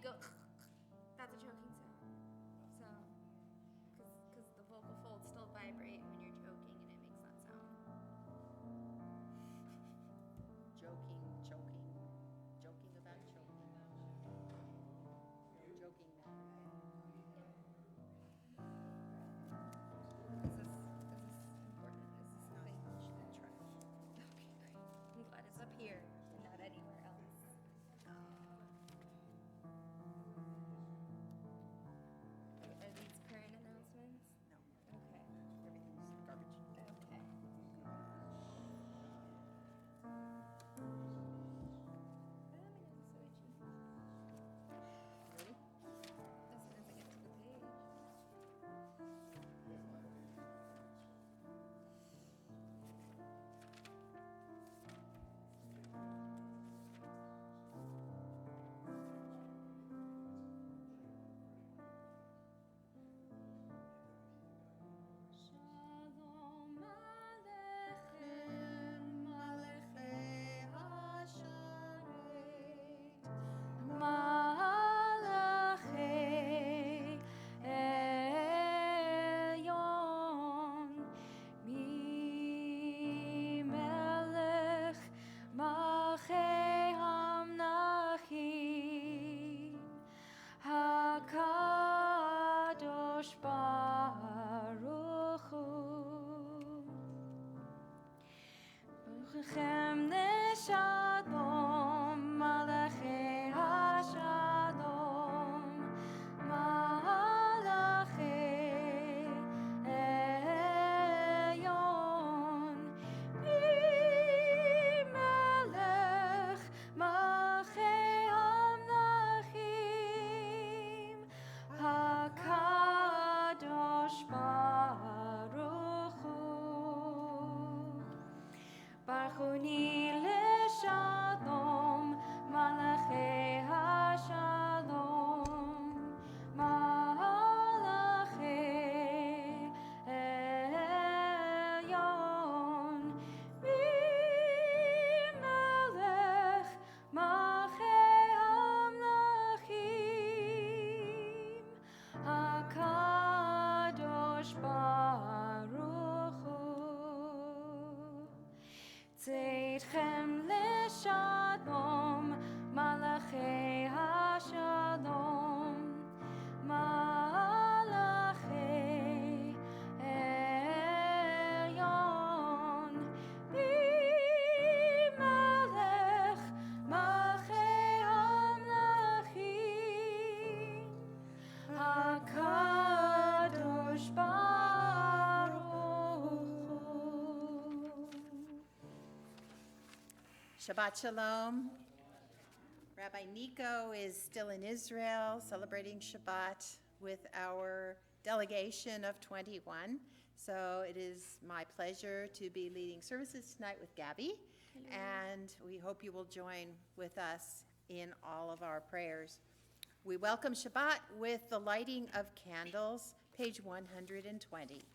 go, that's a choking sound. So, because the vocal folds still vibrate when you're choking and it makes that sound. Joking about choking. No joking now. Is this important? Is this something No, she didn't try. Okay, great. I'm glad it's up here and not anywhere else. Are these current announcements? No, Okay. everything's garbage. Okay. My nose is so itchy. Ready? As soon as I get to the page. Shalom Aleichem, Malachei Hasharet, Malachei Elyon, Mimelech Malchei Hamnachim, HaKadosh Baruch Hu. Ruchem Neshalom, Malachei Hashalom, Malachei Elyon, Mimelech Malchei Hamnachim, HaKadosh Baruch Hu. Barchuni leshalom, Malachei Hashalom, Malachei Elyon, Mimelech Malchei Hamnachim, HaKadosh Baruch Hu. Tzedchem leshalom, Malachei Hashalom, Malachei Elyon, Mimelech Malchei Hamnachim, HaKadosh Baruch Hu. Shabbat Shalom. Rabbi Nico is still in Israel celebrating Shabbat with our delegation of 21. So it is my pleasure to be leading services tonight with Gabby. And we hope you will join with us in all of our prayers. We welcome Shabbat with the lighting of candles, page 120.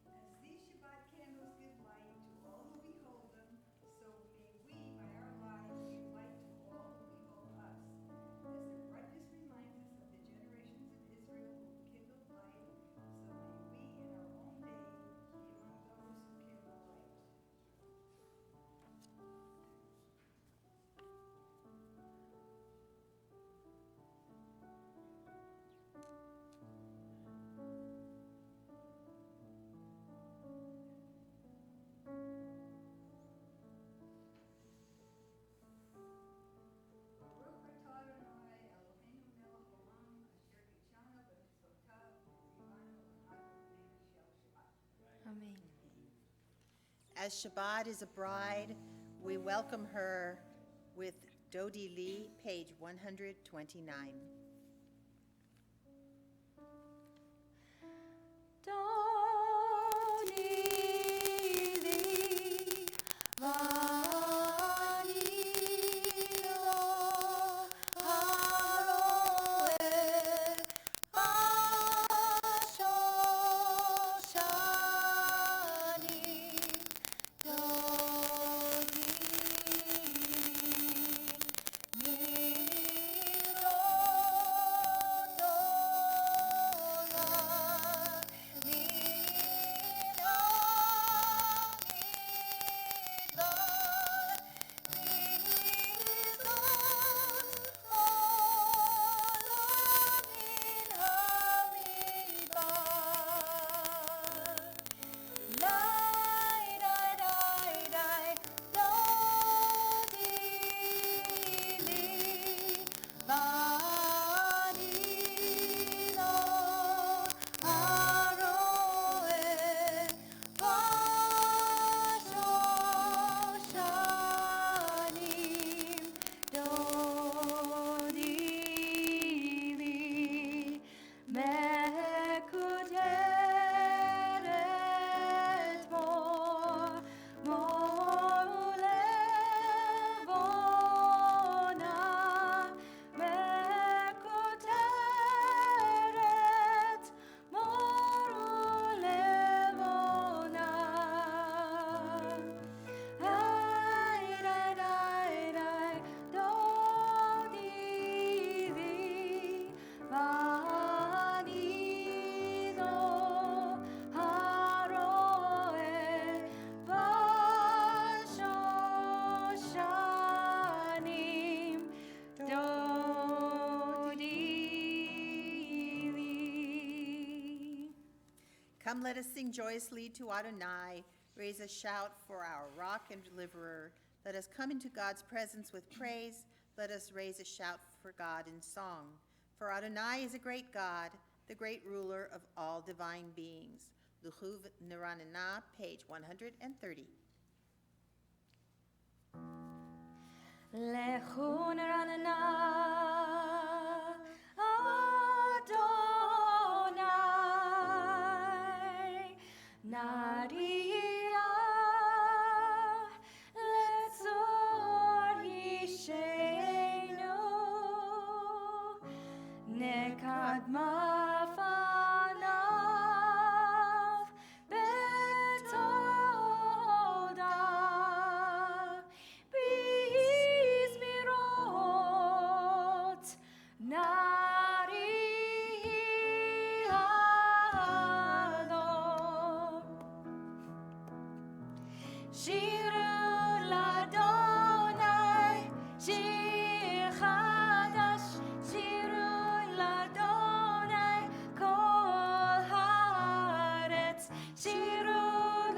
As these Shabbat candles give light to all who behold them, so may we, by our lives, give light to all who behold us. As their brightness reminds us of the generations of Israel who kindled light, so may we in our own day be among those who kindle light. Baruch atah Adonai Eloheinu melech haolam, asher kidshanu b'mitzvotav v'tzivanu l'chag shel Shabbat. Amen. As Shabbat is a bride, we welcome her with Dodi Lee, page 129. Dodi li, Come, let us sing joyously to Adonai. Raise a shout for our rock and deliverer. Let us come into God's presence with praise. Let us raise a shout for God in song. For Adonai is a great God, the great ruler of all divine beings. Luchuv Neranena, page 130. Lechu neranena, Adonai, Nadia, Letzor Yishenu, Nekadma fanav, Betoda, Bizmirot, Nari Adon. Shiru l'Adonai, shir chadash, shiru l'Adonai, kol haaretz, shiru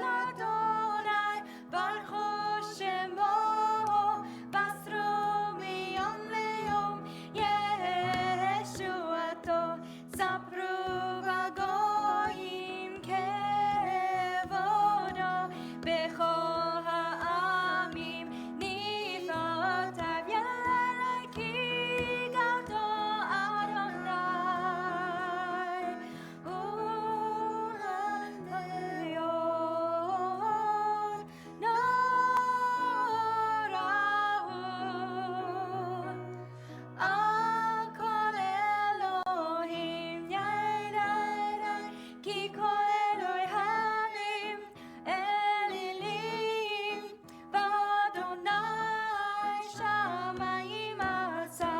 l'Adonai, baruchu shemo, basru miyom leyom, Yeshuato, sapru bagoyim kevodo, bechol ha'amim nifa'otav yelelei ki gado Adonai. U'le'od norahu al kol Elohim yedei, ki kol Elohim Elilim, v'Adonai shamayim asa,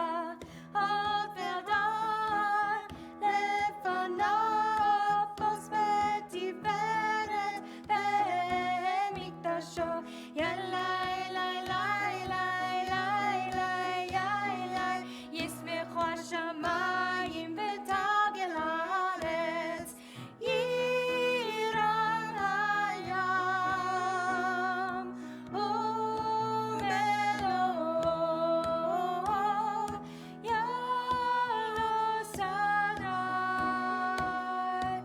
od ve'adar lefanav pos v'tiferet be'mikdasho, yelai lai lai lai lai lai lai lai, yismechu hashamayim v'tagel haaretz, yiram hayam u'melod yalus Adonai,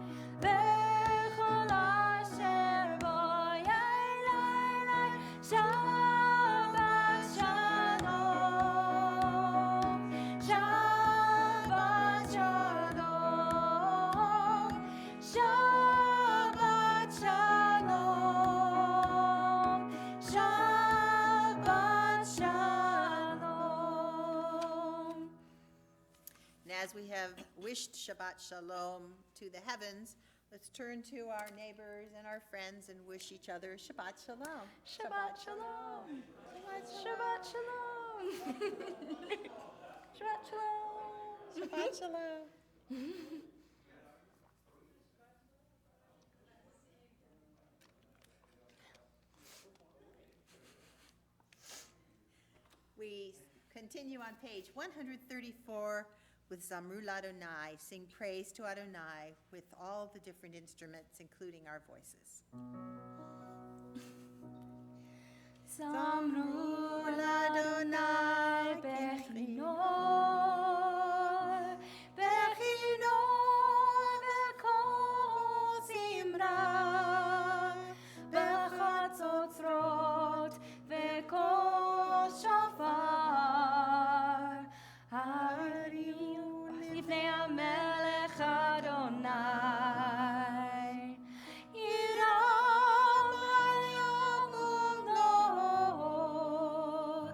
v'chol asher bo yelai, Shabbat shalom, Shabbat shalom, Shabbat shalom, Shabbat shalom. And as we have wished Shabbat Shalom to the heavens, let's turn to our neighbors and our friends and wish each other Shabbat Shalom. Shabbat shalom. Shabbat Shabbat shalom. Shabbat shalom. Shabbat Shalom. We continue on page 134 with Zamru Adonai, sing praise to Adonai with all the different instruments, including our voices. Zamru l'Adonai bechino, bechino b'kol zimra, b'chatzotzrot v'kol shofar, hariu לפני המלך אדוני. ירום היום ומלואו,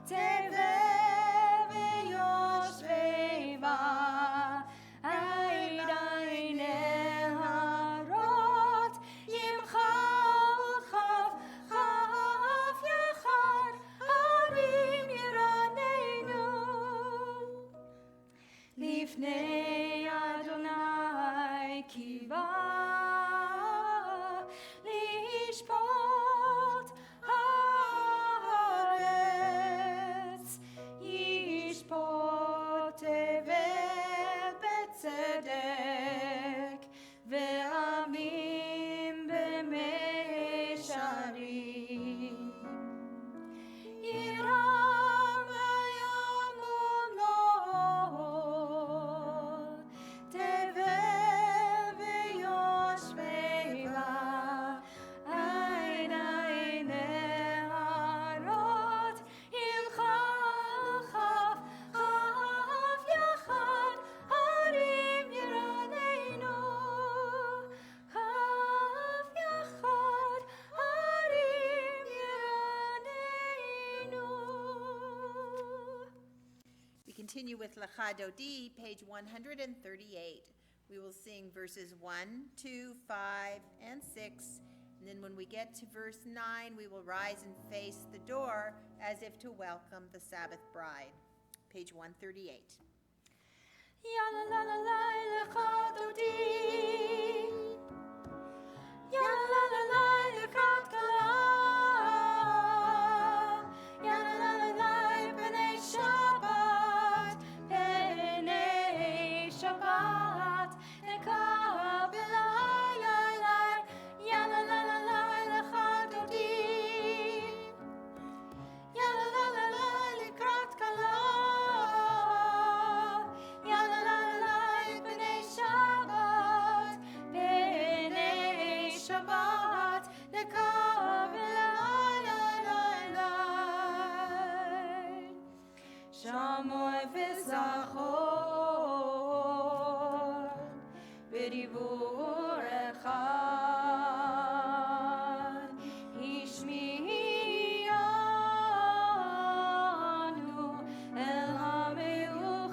תבל ויושבי בה, עדיין נהרות, ימחל חף, חף יחד, הרים ירננו. לפני אדוני קיווה לשפוט הארץ, ישפוט תבל בצדק ועמים continue with Lecha Dodi, page 138. We will sing verses 1, 2, 5, and 6. And then when we get to verse 9, we will rise and face the door as if to welcome the Sabbath bride. Page 138. Ya la la la la lecha dodi. Ya la la la lekrat kala. Ya la la la la b'nei Shabbat. B'nei Shabbat. Lekah b'lai lai lai. Ya la la la la lecha dodi. Ya la la la la lekrat kala. Ya la la la la b'nei Shabbat. B'nei Shabbat. Lekah b'lai lai lai lai. Shamoy v'zachor b'dibur echad. Ishmi'anu el ha'meuchad.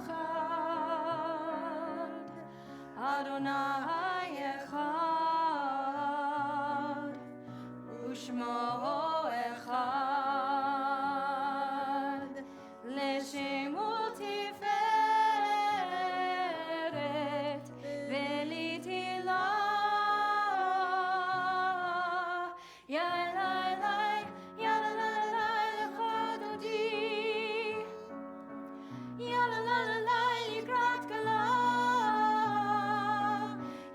Adonai echad u'shmo echad. Leshem u'tiferet v'litilah. Ya lai lai, ya la la la la lecha dodi. Ya la la la la likrat kala.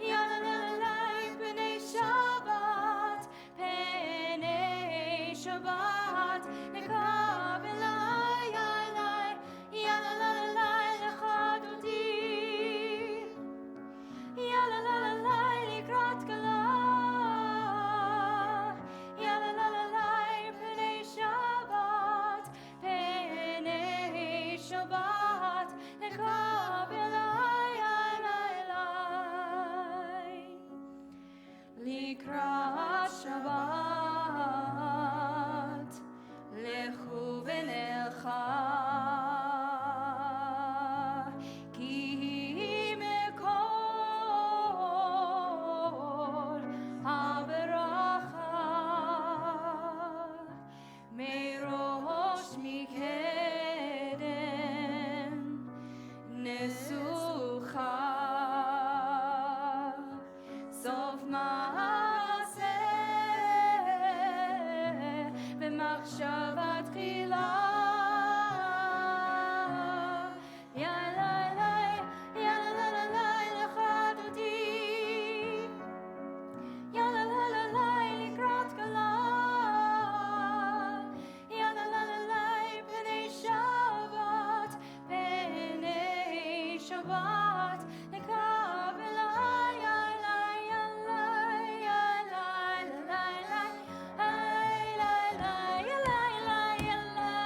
Ya la la la la b'nei Shabbat. B'nei Shabbat. Lekah b'lai lai lai. Ya la la la la lecha dodi. Ya la la la la likrat kala. Ya la la la la b'nei Shabbat. B'nei Shabbat. Lekah b'lai lai lai. Likrat Shabbat. Lechu v'nelcha. Ki mekor haberacha. Merosh mikedem nesucha. Sof maaseh v'machshava tchila. Ya lai lai, ya la la la la lecha dodi. Ya la la la la likrat kala. Ya la la la la b'nei Shabbat. B'nei Shabbat. Lekah b'lai lai lai ya lai ya lai lai lai lai lai lai ya lai lai ya lai.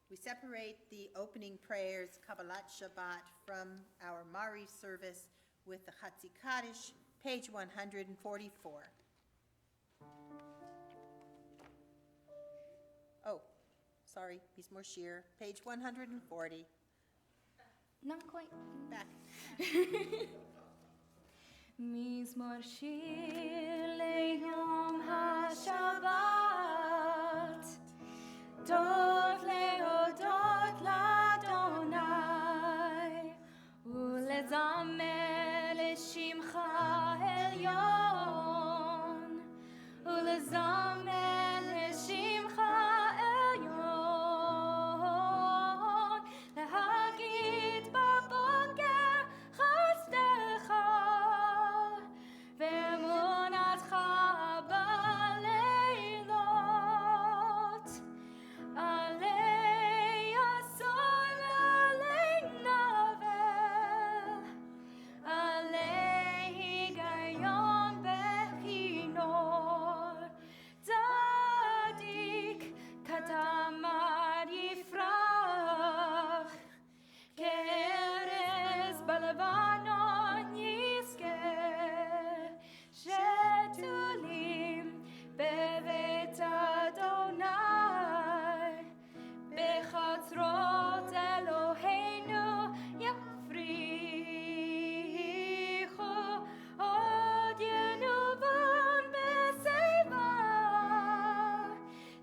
We separate the opening prayers, Kabbalat Shabbat, from our Mari service with the Chatzi Kaddish, page 144. Oh, sorry, Mizmor Shir, page 140. Not quite. Back. מזמור שיר ליום השבת, טוב להודות לאדוני, ולזמר לשמך עליון, ולזמר לשמך עליון, להגיד בבוקר חסדך, ואמונתך בלילות, עלי עשור עלי נבל, עלי היגיון בכינור, צדיק כתמר יפרח, כארז בלבנון יזכה, שתולים בבית אדוני, בחצרות אלוהינו יפריחו, עוד ינובון בשיבה,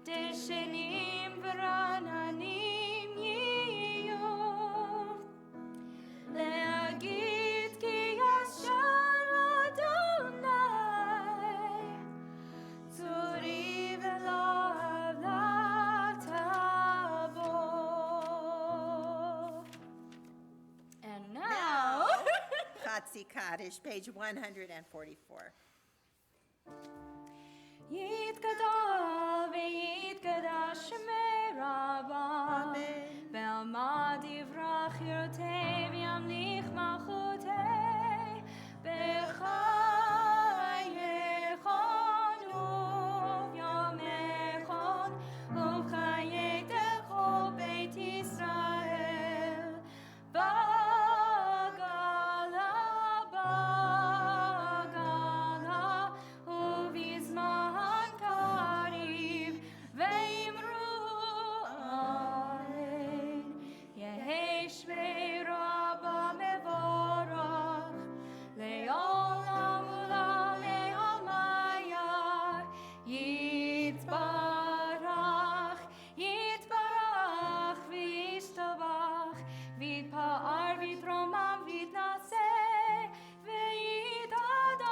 דשנים ורעננים יהיו, להגיד כי ישר אדוני, צורי ולא עוולת בו. And now, Chatzi Kaddish, page 144. יתגדל ויתקדש שמי רבה, אמן. ועמד יברח ירתי וימליך מלכותי, בחייכון וביומכון, ובחיי כל בית ישראל, בגלה ובזמן קריב, ואמרו אמן, יהי שמי רבה מבורך, לעולם ולעולמי יתברך, יתברך וישתבח, ויתפאר ויתרומם ויתנשא, ויתהדר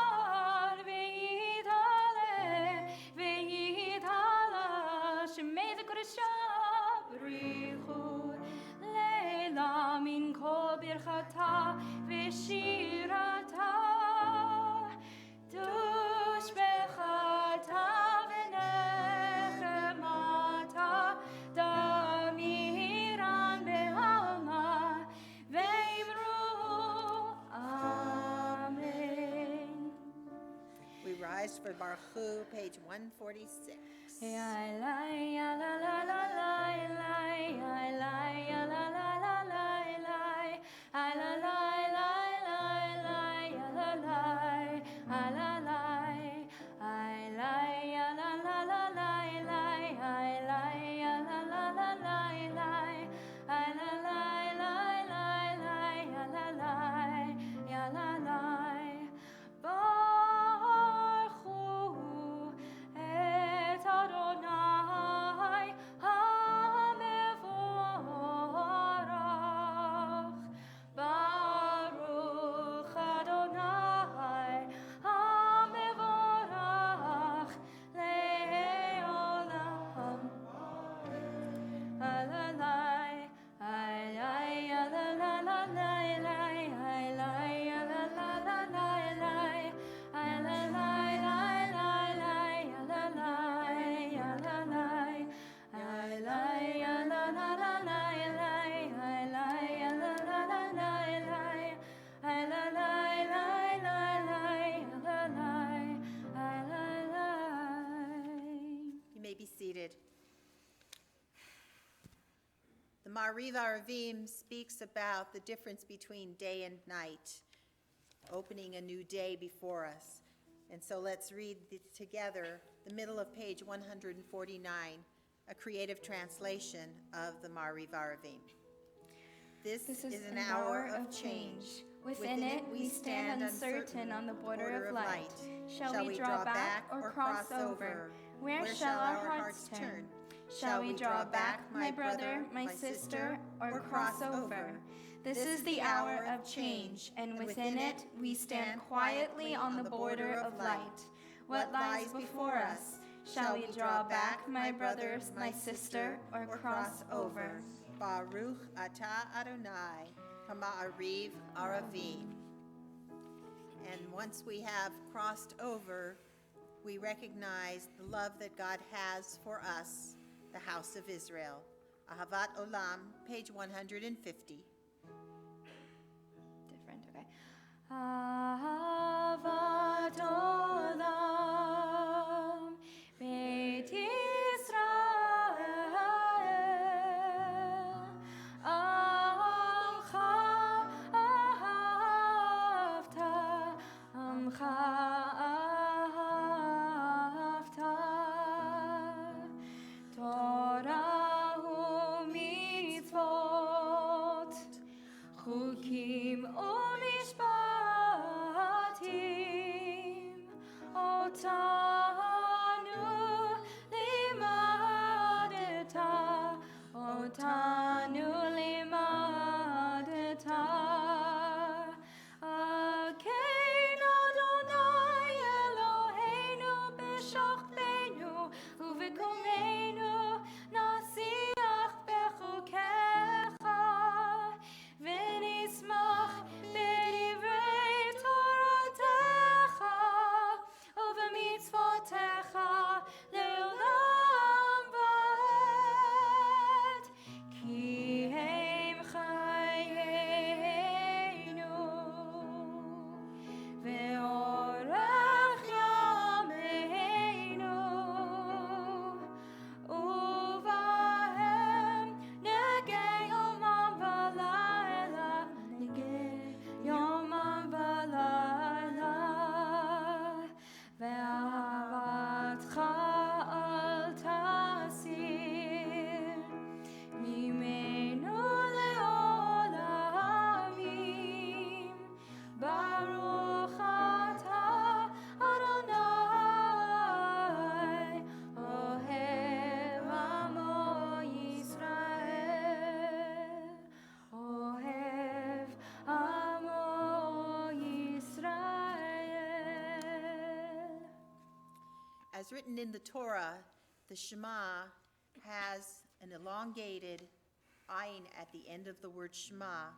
ויתהלל, ויתהלל, שמי וקדושה בריחו, לילה מן כל ברכתה ושירתה, תושבחתה ונחמתה, תמירן בעלמה, ואמרו אמן. We rise for Baruch, page 146. Ya la la la la la la la la la la la la Ma'ariv Aravim speaks about the difference between day and night, opening a new day before us. And so let's read together the middle of page 149, a creative translation of the Ma'ariv Aravim. This is an hour of change. Within it we stand uncertain on the border of light. Shall we draw back or cross over? Where shall our hearts turn? Shall we draw back, my brother, my sister, or cross over? This is the hour of change, and within it we stand quietly on the border of light. What lies before us? Shall we draw back, my brother, my sister, or cross over? Baruch atah Adonai, Ma'ariv Aravim. And once we have crossed over, we recognize the love that God has for us, the house of Israel. Ahavat Olam, page 150. Different, okay. Ahavat Olam, Beit Yisrael, Amcha ahavta, Amcha ahavta, Torah u'mitzvot, Chukim u'mishpatim, Otanu limadeta, Otanu limadeta. Akein Adonai Eloheinu b'shachbeinu u'v'kumeinu nasiach b'chukecha v'nismach b'divrei Toratecha u'v'mitzvotecha le'olam va'ed ki hem chayenu ve'orech yameinu uvahem negei yomam v'layla negei yomam v'layla ve'ahavatcha al tasir mimenu le'olamim Baruch atah Adonai ohev amo Yisrael ohev amo Yisrael. As written in the Torah, the Shema has an elongated ayin at the end of the word Shema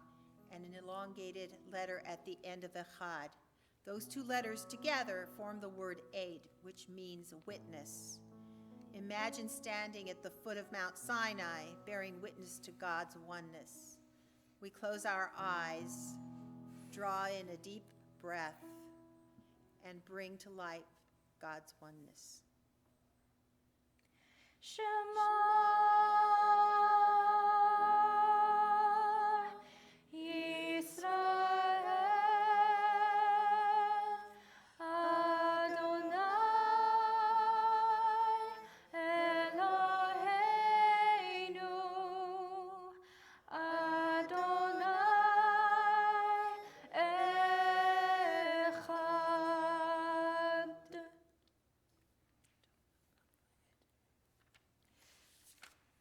and an elongated letter at the end of Echad. Those two letters together form the word Eid, which means witness. Imagine standing at the foot of Mount Sinai, bearing witness to God's oneness. We close our eyes, draw in a deep breath, and bring to light God's oneness. Shema Yisrael Adonai Eloheinu Adonai Echad.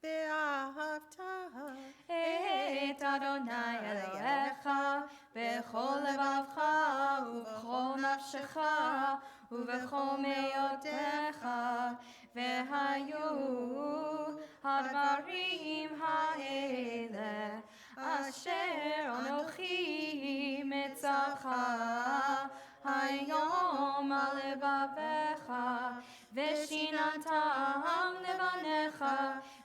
Ve'ahavta את אדוני אלוהיך בכל לבבך ובכל נפשך ובכל מאודך והיו הדברים האלה אשר אנוכי מצווך היום על לבביך ושיננתם לבניך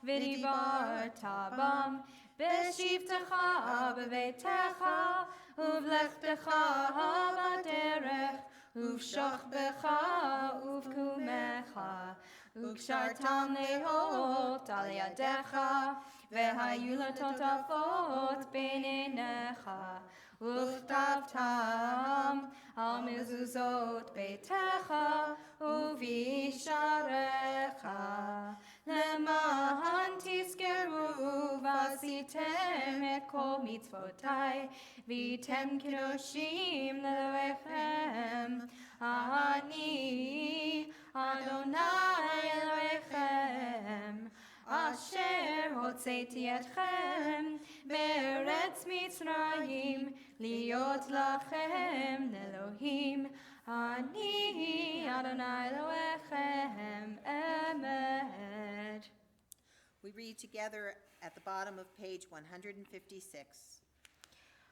ודיברת בם בשבתך בביתך ובלכתך בדרך ובשוכבך ובקומך וקשרתם לאות על ידיך, והיו לטוטפות בין עיניך, וכתבתם על מזוזות ביתך ובשעריך, למען תזכרו ועשיתם את כל מצוותי, והייתם קדושים לאלוהיכם. אני אדוני אלוהיכם, אשר הוצאתי אתכם בארץ מצרים, להיות לכם לאלוהים. אני אדוני אלוהיכם אמת. We read together at the bottom of page 156.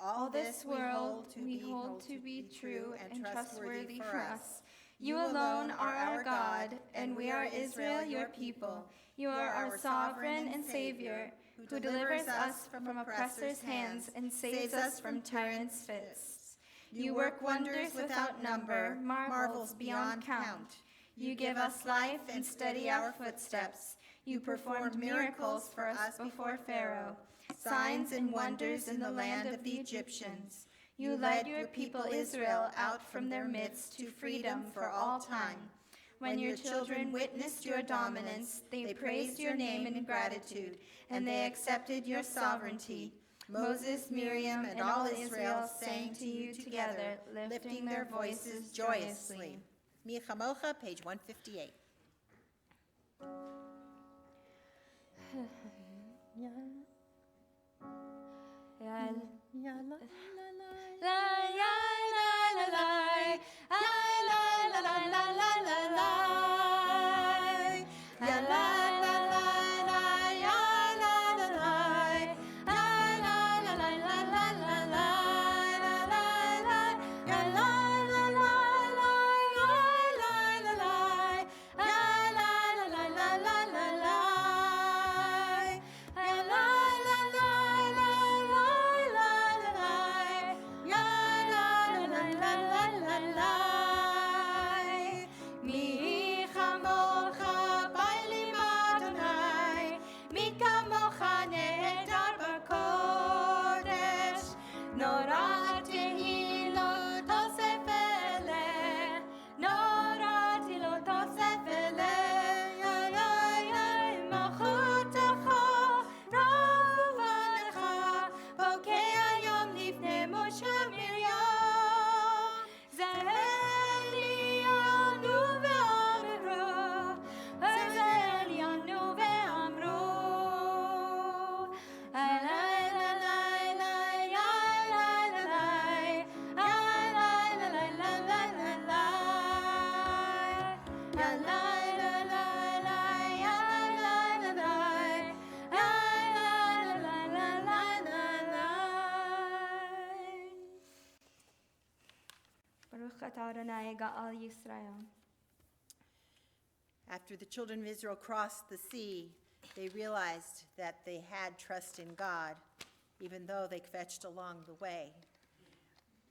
All this world we hold to be true and trustworthy for us. You alone are our God, and we are Israel, your people. You are our sovereign and Savior, who delivers us from oppressors' hands and saves us from tyrants' fists. You work wonders without number, marvels beyond count. You give us life and steady our footsteps. You performed miracles for us before Pharaoh, signs and wonders in the land of the Egyptians. You led your people Israel out from their midst to freedom for all time. When your children witnessed your dominance, they praised your name in gratitude, and they accepted your sovereignty. Moses, Miriam, and all Israel sang to you together, lifting their voices joyously. Mi Chamocha, page 158. After the children of Israel crossed the sea, they realized that they had trust in God, even though they kvetched along the way.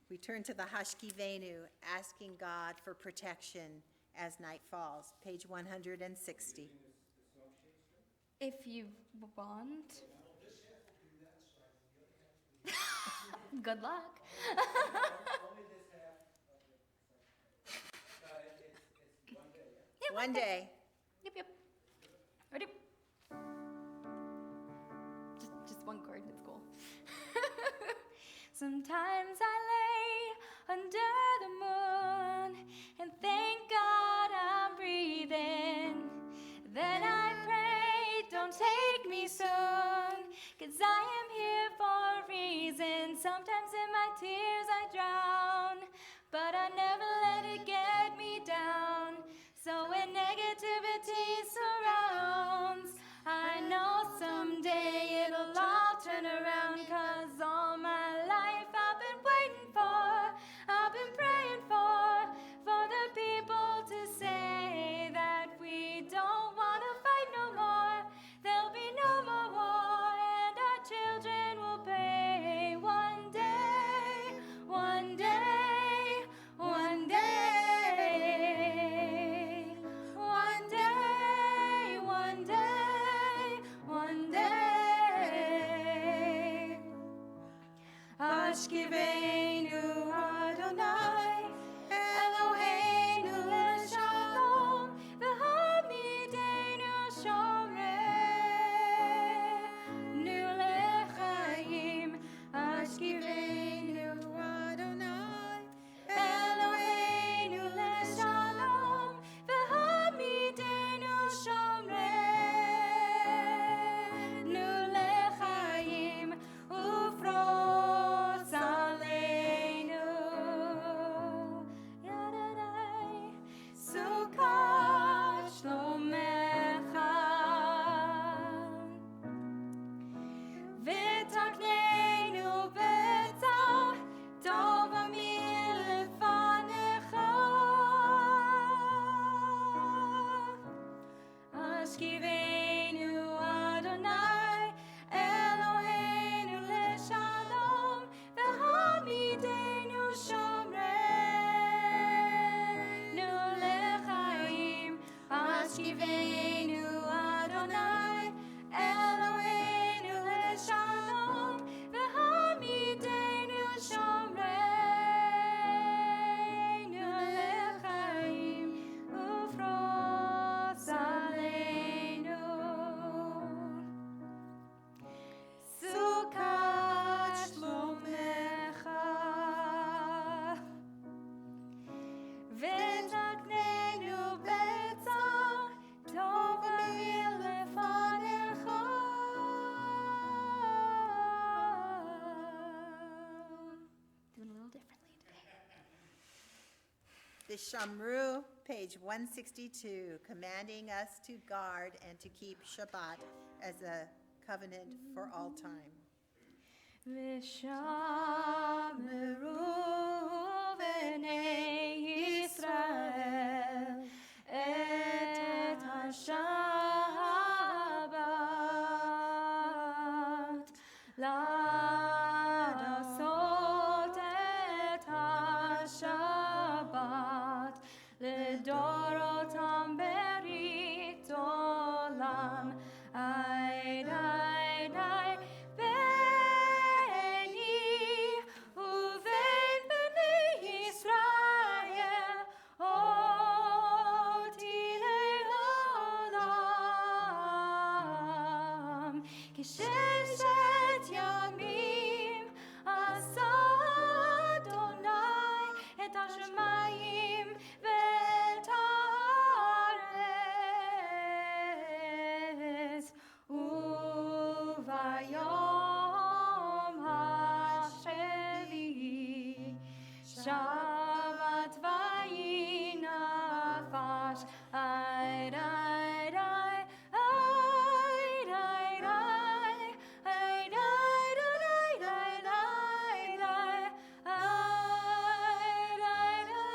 We turn to the Hashkivenu, asking God for protection as night falls, page 160. If you want. Good luck. One day. Yep. Ready? Just one chord, it's cool. Sometimes I lay under the moon and thank God I'm breathing. Then I pray, don't take me soon, 'cause I am here for a reason. Sometimes in my tears I drown, but I never let it get me down. So when negativity surrounds, I know someday it'll all turn around. 'Cause all my life I've been waiting for, I've been praying for the people to say that we don't want to fight no more. There'll be no more war, and our children will pay one day, one day, one Ashkivenu Adonai, Eloheinu Shalom, v'hamidenu shomrenu lechaim. Ashkivenu Adonai, Eloheinu Shalom, v'hamidenu shomrenu lechaim, ufroz aleinu. Yadadai, Sukkot shlomecha, v'taknenu b'tzah tov milefanecha. Ashkivenu Adonai, Eloheinu leshalom, v'hamidenu shomrenu lechaim. Ashkivenu Adonai, Eloheinu leshalom, v'hamidenu shomrenu lechaim, ufroz aleinu. Sukkot shlomecha, v'taknenu b'tzah tov milefanecha. Doing a little differently today. The Shamru, page 162, commanding us to guard and to keep Shabbat as a covenant for all time. V'shameru b'nei Yisrael et ha-Shabbat, לעשות את השבת לדורותם ברית עולם. איי די די ביני ובין בני ישראל אותי לעולם. כששת ימים עשה אדוני את השמיים ואת הארץ, וביום השביעי שבת ויהי נפש. איי די די, איי די די, איי די די די די די, איי די די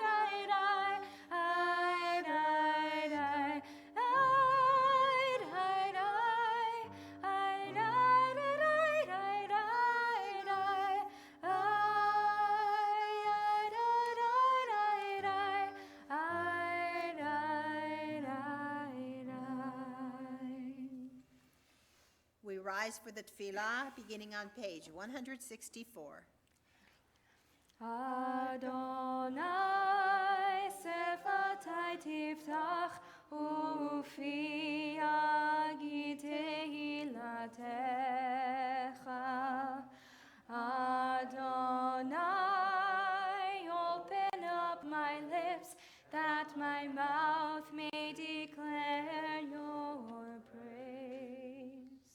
די די, איי די די, איי די די, איי די די We rise for the tefillah, beginning on page 164. Adonai sefatai tiftach ufi yagi tehilatecha. Adonai, open up my lips that my mouth may declare your praise.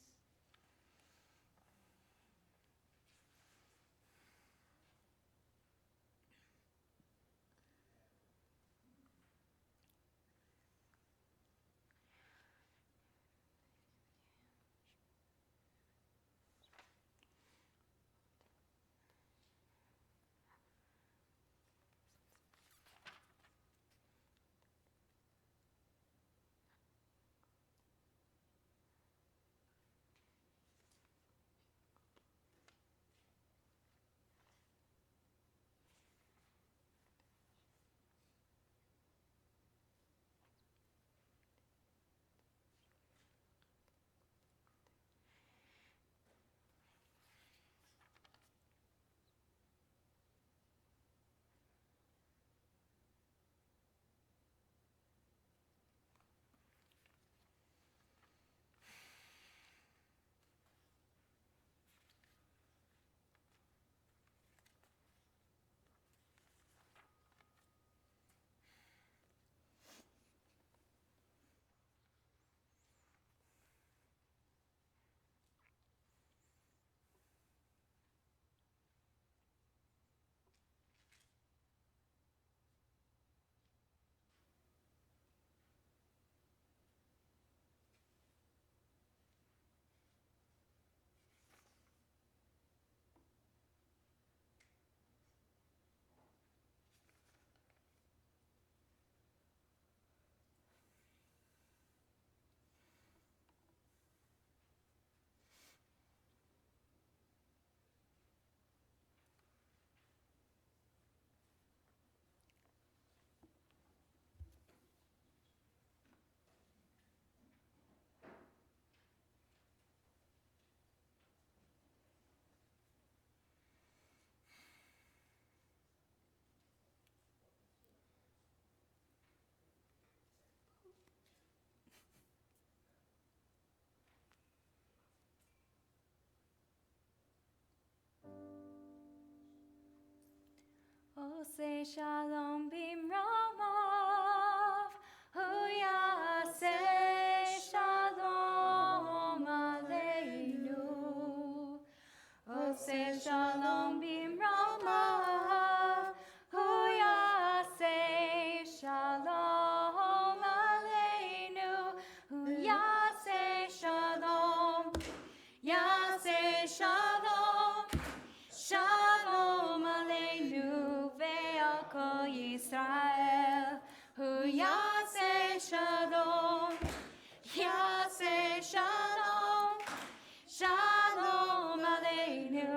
Ose shalom bimromav, hu yaseh shalom aleinu. Ose shalom bimromav, hu yaseh shalom aleinu. Hu yaseh shalom, yaseh shalom. Shalom aleinu ve'al kol Yisrael. Hu yaseh shalom, yaseh shalom. Shalom aleinu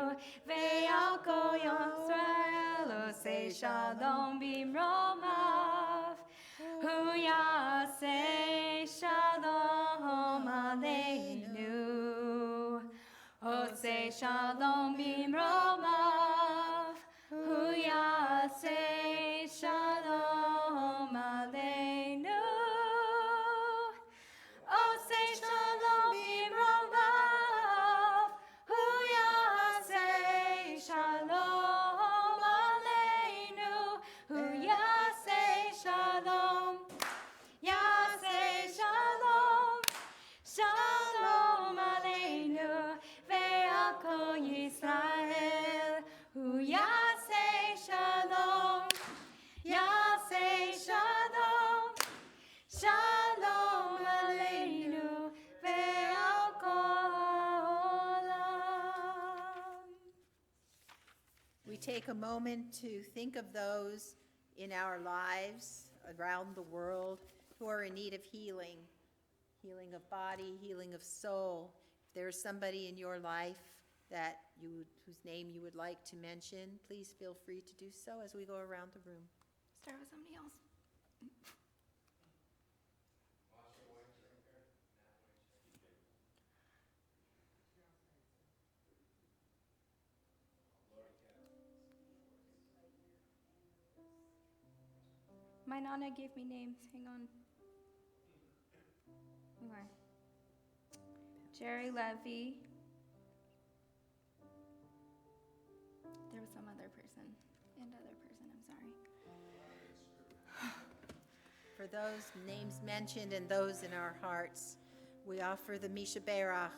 ve'al kol Yisrael. Oseh shalom bimromav. Hu yaseh shalom aleinu. Oseh shalom bimromav, hu yaseh shalom aleinu. Oseh shalom bimromav, hu yaseh shalom aleinu. Hu yaseh shalom, yaseh shalom. Shalom aleinu ve'al kol Yisrael. Hu yaseh shalom, yaseh shalom. Shalom aleinu ve'al kol ha'olam. We take a moment to think of those in our lives around the world who are in need of healing, healing of body, healing of soul. If there's somebody in your life whose name you would like to mention, please feel free to do so as we go around the room. Start with somebody else. My nana gave me names. Hang on. Okay. Jerry Levy. There was some other person. I'm sorry. For those names mentioned and those in our hearts, we offer the Misha Berach,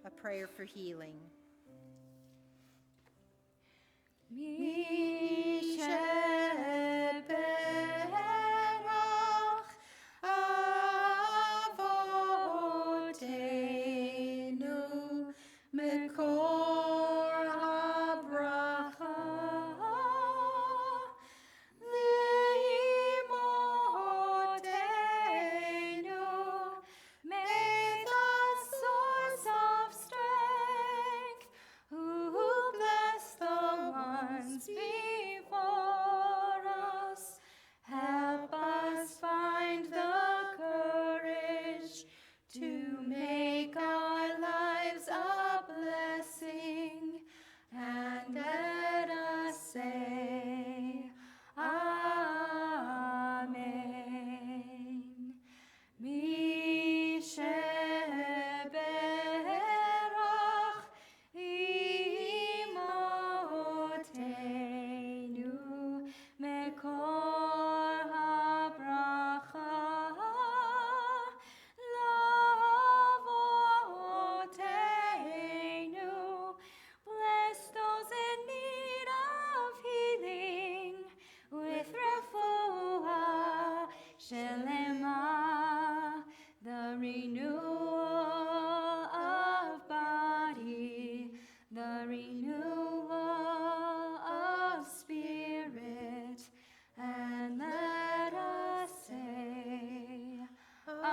a prayer for healing. Misha Berach Avotenu Mekor HaBracha Leimotenu. May the source of strength who bless the ones before us, help us find the courage to make our lives a blessing, and let us say, Amen. Misha Berach Imotenu Mekor HaBracha Lavotenu. Bless those in need of healing with refuah shelema, the renewal of body, the renewal of spirit, and let us say, Amen.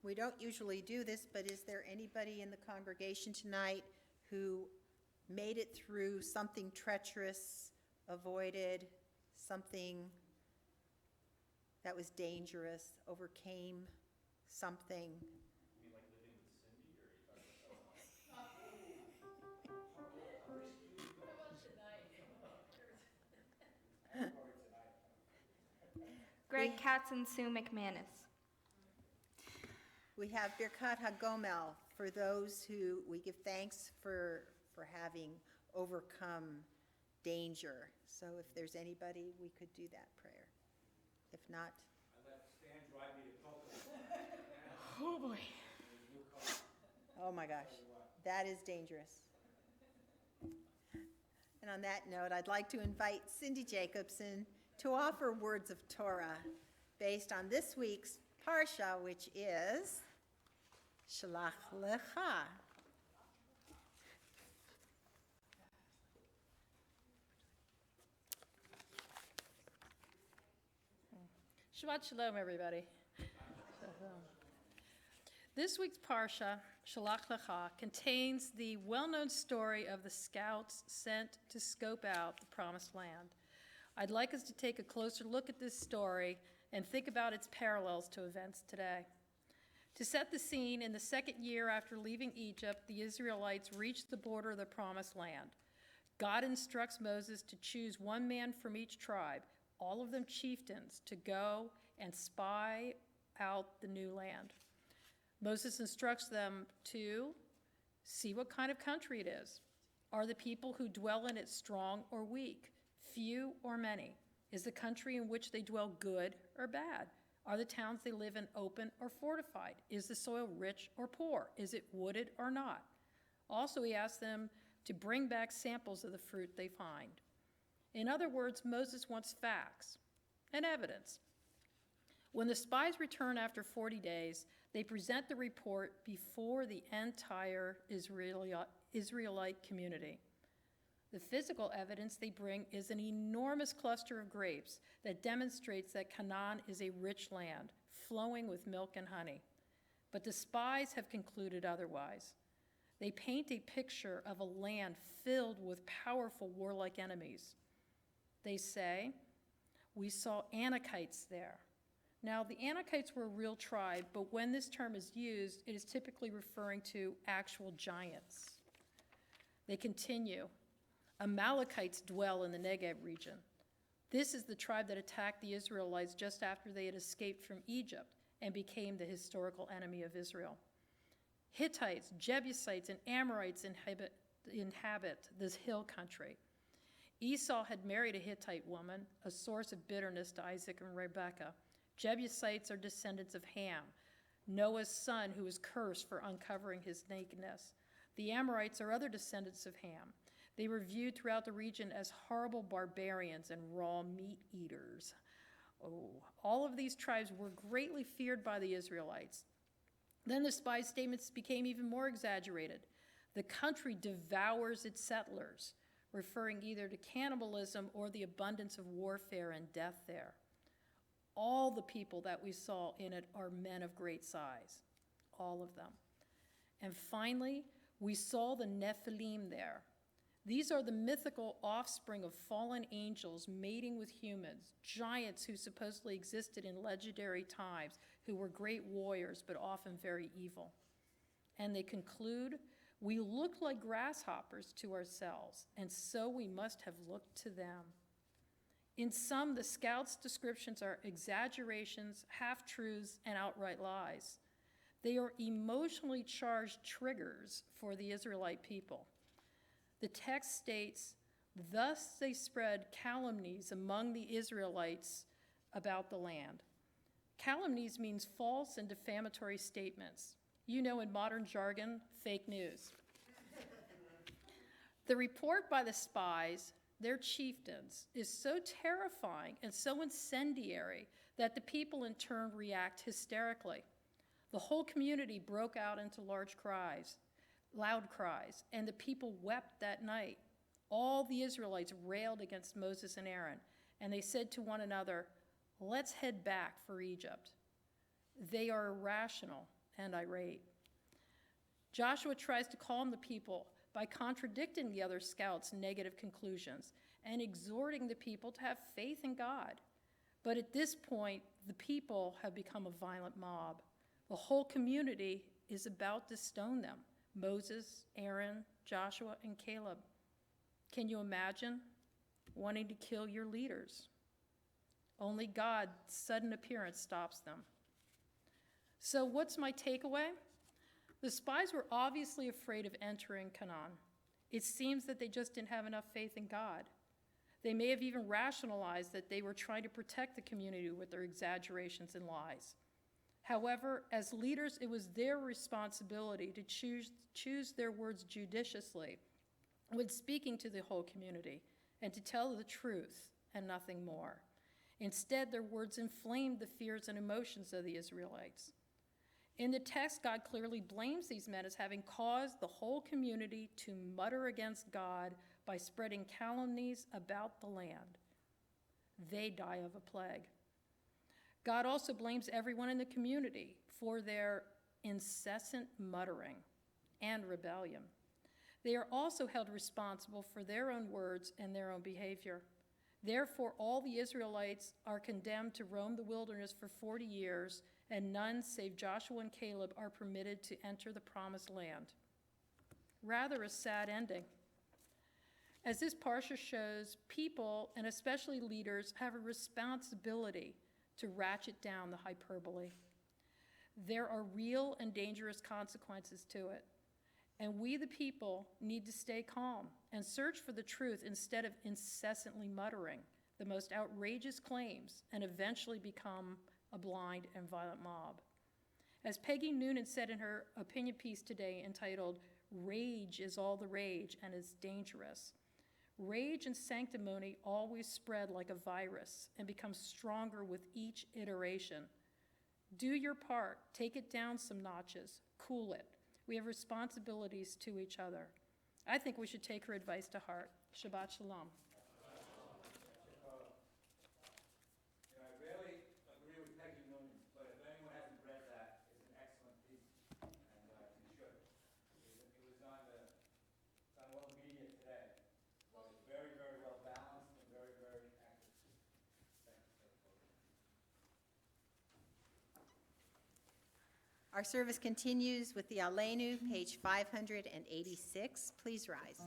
We don't usually do this, but is there anybody in the congregation tonight who made it through something treacherous, avoided something that was dangerous, overcame something? You mean like living with Cindy, or are you talking about Greg Katz and Sue McManus. We have Birkat HaGomel for those who, we give thanks for having overcome danger. So if there's anybody, we could do that prayer. If not, I let Stan drive me to Coco. Oh, boy. oh my gosh, that is dangerous. And on that note, I'd like to invite Cindy Jacobson to offer words of Torah based on this week's Parsha, which is Shalach Lecha. Shabbat Shalom, everybody. This week's Parsha, Shalach Lecha, contains the well-known story of the scouts sent to scope out the Promised Land. I'd like us to take a closer look at this story and think about its parallels to events today. To set the scene, in the second year after leaving Egypt, the Israelites reached the border of the Promised Land. God instructs Moses to choose one man from each tribe, all of them chieftains, to go and spy out the new land. Moses instructs them to see what kind of country it is. Are the people who dwell in it strong or weak, few or many? Is the country in which they dwell good or bad? Are the towns they live in open or fortified? Is the soil rich or poor? Is it wooded or not? Also, he asks them to bring back samples of the fruit they find. In other words, Moses wants facts and evidence. When the spies return after 40 days, they present the report before the entire Israelite community. The physical evidence they bring is an enormous cluster of grapes that demonstrates that Canaan is a rich land, flowing with milk and honey. But the spies have concluded otherwise. They paint a picture of a land filled with powerful warlike enemies. They say, "We saw Anakites there." Now, the Anakites were a real tribe, but when this term is used, it is typically referring to actual giants. They continue, "Amalekites dwell in the Negev region. This is the tribe that attacked the Israelites just after they had escaped from Egypt and became the historical enemy of Israel. Hittites, Jebusites, and Amorites inhabit this hill country. Esau had married a Hittite woman, a source of bitterness to Isaac and Rebekah. Jebusites are descendants of Ham, Noah's son who was cursed for uncovering his nakedness. The Amorites are other descendants of Ham. They were viewed throughout the region as horrible barbarians and raw meat eaters. All of these tribes were greatly feared by the Israelites. Then the spy statements became even more exaggerated. The country devours its settlers, referring either to cannibalism or the abundance of warfare and death there. All the people that we saw in it are men of great size, all of them. And finally, we saw the Nephilim there. These are the mythical offspring of fallen angels mating with humans, giants who supposedly existed in legendary times, who were great warriors but often very evil. And they conclude, "We look like grasshoppers to ourselves, and so we must have looked to them." In sum, the scouts' descriptions are exaggerations, half-truths, and outright lies. They are emotionally charged triggers for the Israelite people. The text states, "Thus they spread calumnies among the Israelites about the land." Calumnies means false and defamatory statements. You know, in modern jargon, fake news. The report by the spies, their chieftains, is so terrifying and so incendiary that the people in turn react hysterically. The whole community broke out into loud cries, and the people wept that night. All the Israelites railed against Moses and Aaron, and they said to one another, "Let's head back for Egypt." They are irrational and irate. Joshua tries to calm the people by contradicting the other scouts' negative conclusions and exhorting the people to have faith in God. But at this point, the people have become a violent mob. The whole community is about to stone them: Moses, Aaron, Joshua, and Caleb. Can you imagine wanting to kill your leaders? Only God's sudden appearance stops them. So what's my takeaway? The spies were obviously afraid of entering Canaan. It seems that they just didn't have enough faith in God. They may have even rationalized that they were trying to protect the community with their exaggerations and lies. However, as leaders, it was their responsibility to choose their words judiciously when speaking to the whole community and to tell the truth and nothing more. Instead, their words inflamed the fears and emotions of the Israelites. In the text, God clearly blames these men as having caused the whole community to mutter against God by spreading calumnies about the land. They die of a plague. God also blames everyone in the community for their incessant muttering and rebellion. They are also held responsible for their own words and their own behavior. Therefore, all the Israelites are condemned to roam the wilderness for 40 years, and none save Joshua and Caleb are permitted to enter the promised land. Rather a sad ending. As this parsha shows, people, and especially leaders, have a responsibility to ratchet down the hyperbole. There are real and dangerous consequences to it. And we, the people, need to stay calm and search for the truth instead of incessantly muttering the most outrageous claims and eventually become a blind and violent mob. As Peggy Noonan said in her opinion piece today entitled, "Rage is all the rage and is dangerous." Rage and sanctimony always spread like a virus and become stronger with each iteration. Do your part, take it down some notches, cool it. We have responsibilities to each other. I think we should take her advice to heart. Shabbat Shalom. I rarely agree with Peggy Noonan, but if anyone hasn't read that, it's an excellent piece, and you should. It was on world media today. So it's very, very well balanced and very, very accurate. Thank you. Our service continues with the Aleinu, page 586. Please rise.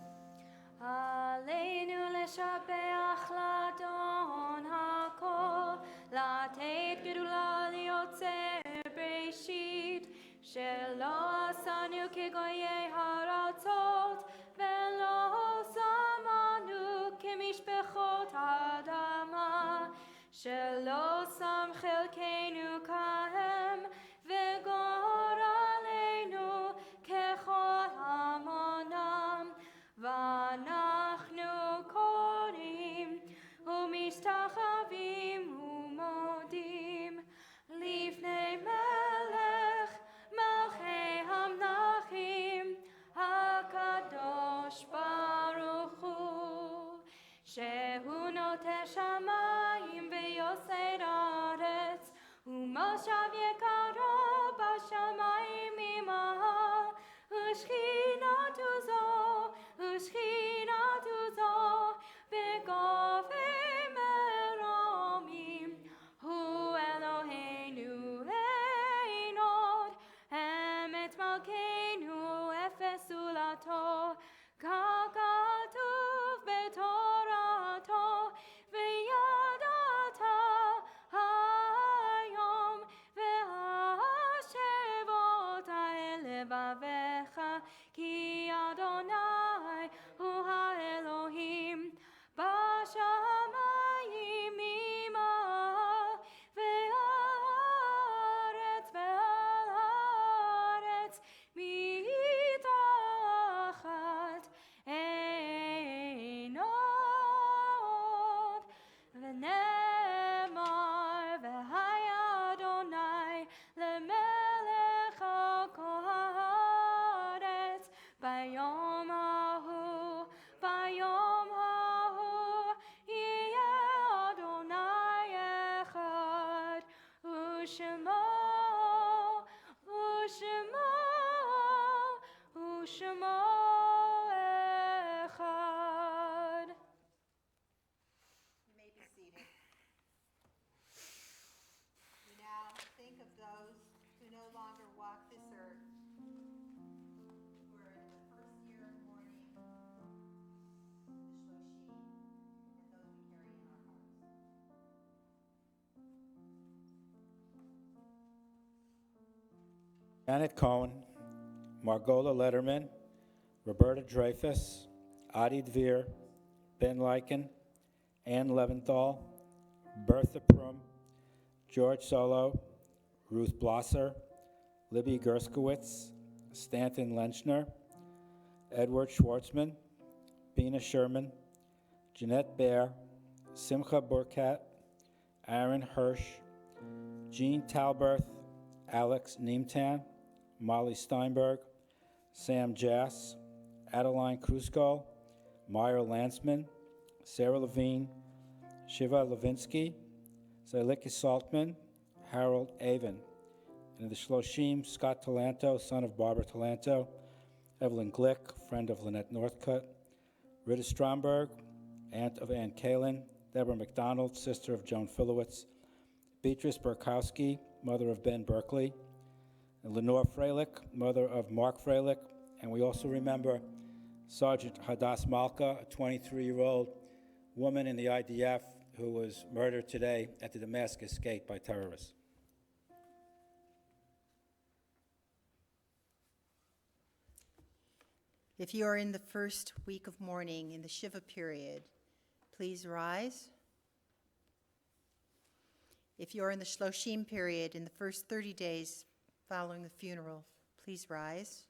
עלינו לשבח לאדון הכל, לתת גדולה ליוצר בראשית, שלא עשנו כגויי הארצות, ולא שמנו כמשפחות האדמה, שלא שם חלקנו כהם, וגורלנו ככל המונם. ואנחנו קוראים ומשתחווים ומודים לפני מלך מלכי המלכים הקדוש ברוך הוא, שהוא נוטה שמיים ויוסד ארץ, ומושב יקרו בשמיים ממעל, ושכינתו זו בגובה מרומים, הוא אלוהינו אין עוד, אמת מלכנו אפס זולתו, כך כתוב בתורתו, וידעת היום והשבות אל לבביך, כי אדוני הוא האלוהים בשמיים ממעל, ועל הארץ מתחת, אין עוד. ונאמר, והיה אדוני למלך על כל הארץ, ביום ההוא יהיה אדוני אחד, ושמו אחד. You may be seated. We now think of those who no longer walk this earth, who are in the first year of mourning, the Shloshim, and those we carry in our hearts. Janet Cohen, Margola Letterman, Roberta Dreyfus, Adi Dvir, Ben Lyken, Ann Leventhal, Bertha Prum, George Solo, Ruth Blosser, Libby Gerskowitz, Stanton Lenchner, Edward Schwartzman, Bina Sherman, Jeanette Baer, Simcha Burkat, Aaron Hirsch, Jean Talberth, Alex Neemtan, Molly Steinberg, Sam Jass, Adeline Kruskal, Meyer Lansman, Sarah Levine, Shiva Levinsky, Zyliki Saltman, Harold Avon. And the Shloshim, Scott Talanto, son of Barbara Talanto, Evelyn Glick, friend of Lynette Northcutt, Rita Stromberg, aunt of Ann Kalin, Deborah McDonald, sister of Joan Filowitz, Beatrice Burkowski, mother of Ben Berkeley, and Lenore Freilich, mother of Mark Freilich, and we also remember Sergeant Hadass Malka, a 23-year-old woman in the IDF who was murdered today at the Damascus Gate by terrorists. If you are in the first week of mourning in the Shiva period, please rise. If you are in the Shloshim period in the first 30 days following the funeral, please rise.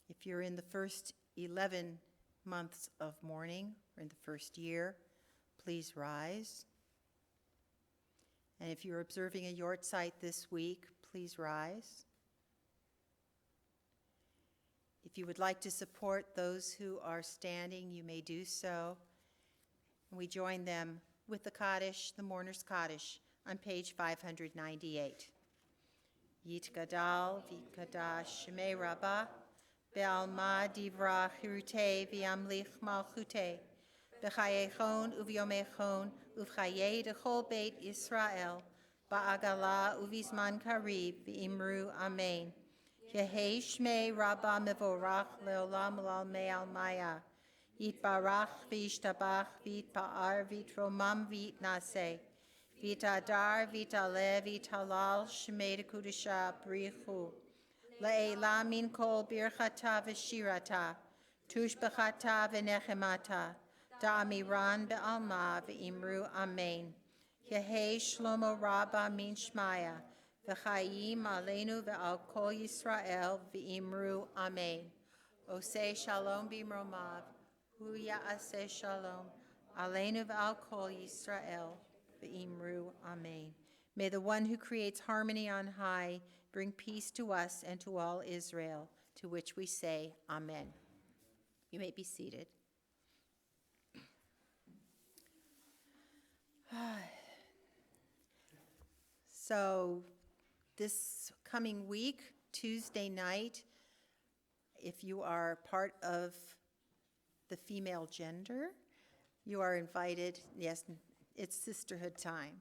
If you're in the first 11 months of mourning or in the first year, please rise. And if you're observing a Yortzeit this week, please rise. If you would like to support those who are standing, you may do so. And we join them with the Kaddish, the Mourner's Kaddish, on page 598. Yit Gadal, Vit Kadash, Shemei Rabbah, Be'alma Divra Chirute, V'yamlich Malchute, B'chayechon Uv'yomechon, Uv'chayei Dechol Beit Yisrael, Ba'agala Uv'izman Karib, V'imru Amen. Yehei Shmei Rabbah Mevorach Leolam Lalmei Almaya. Yitbarach v'yishtabach v'yitpa'ar v'yitromam v'yitnaseh. V'yitadar v'yitaleh v'yitalal shmei dekudesha brichu. Le'ela min kol birchata v'shirata. Tushbechata v'nechemata. Da'amiran be'alma v'imru amen. Yehei Shlomo Rabbah min Shmaya. V'chayim aleinu ve'al kol Yisrael v'imru amen. Oseh shalom b'imromav. Hu ya'aseh shalom. Aleinu ve'al kol Yisrael v'imru amen. May the one who creates harmony on high bring peace to us and to all Israel, to which we say amen. You may be seated. So this coming week, Tuesday night, if you are part of the female gender, you are invited. Yes, it's sisterhood time.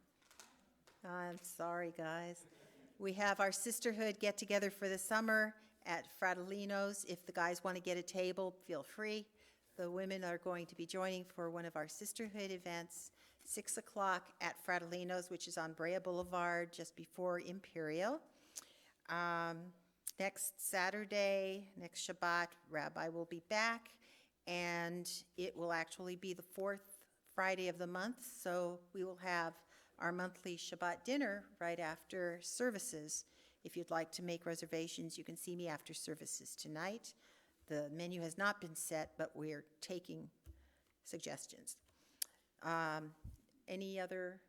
I'm sorry, guys. We have our sisterhood get-together for the summer at Fratellino's. If the guys want to get a table, feel free. The women are going to be joining for one of our sisterhood events, 6 o'clock at Fratellino's, which is on Brea Boulevard, just before Imperial. Next Saturday, next Shabbat, Rabbi will be back, and it will actually be the fourth Friday of the month, so we will have our monthly Shabbat dinner right after services. If you'd like to make reservations, you can see me after services tonight. The menu has not been set, but we're taking suggestions. Any other?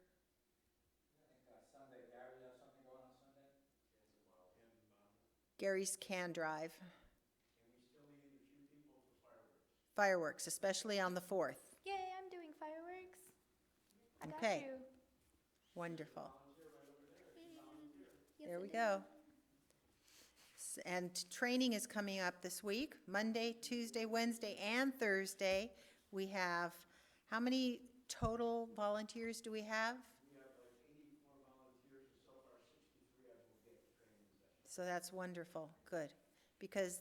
I think Sunday, Gary, you have something going on Sunday? Gary's Can Drive. Can we still need a few people for fireworks? Fireworks, especially on the 4th. Yay, I'm doing fireworks. I got Okay. you. Wonderful. Yes, There I we do. go. And training is coming up this week, Monday, Tuesday, Wednesday, and Thursday. We have, how many total volunteers do we have? We have like 84 volunteers, and so far 63 of them will get the training session. So that's wonderful, good. Because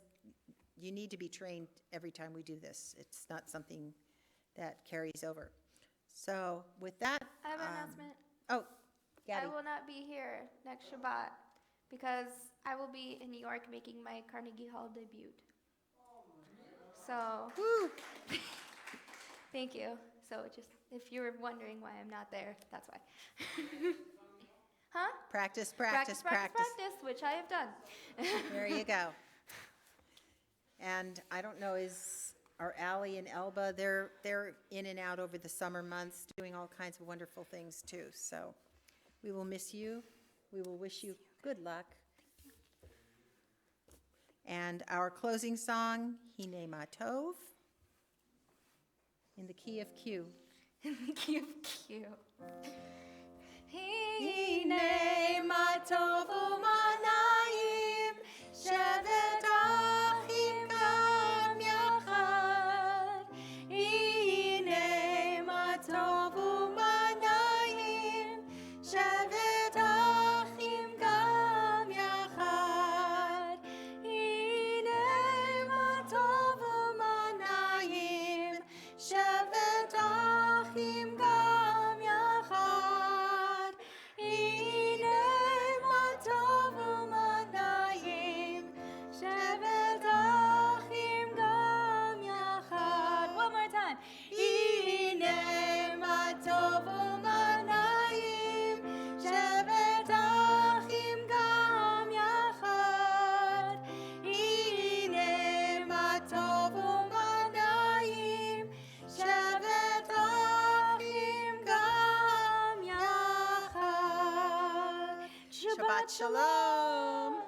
you need to be trained every time we do this. It's not something that carries over. So with that. I have an announcement. Oh, I Gabby. will not be here next Shabbat because I will be in New York making my Carnegie Hall debut. So, thank you. So just, if you were wondering why I'm not there, that's why. Huh? Practice, Practice, which I have done. There you go. And I don't know, are Allie and Elba, they're in and out over the summer months, doing all kinds of wonderful things too. So we will miss you. We will wish you good luck. And our closing song, Hine Ma Tov, in the key of Q. In the key of Q. Hine ma tov u'manayim, shevet achim gam yachad. Hine ma tov u'manayim, shevet achim gam yachad. Hine ma tov u'manayim, shevet achim gam yachad. Hine ma tov u'manayim, shevet achim gam yachad. One more time. Hine ma tov u'manayim, shevet achim gam yachad. Hine ma tov u'manayim, shevet achim gam yachad. Shabbat shalom.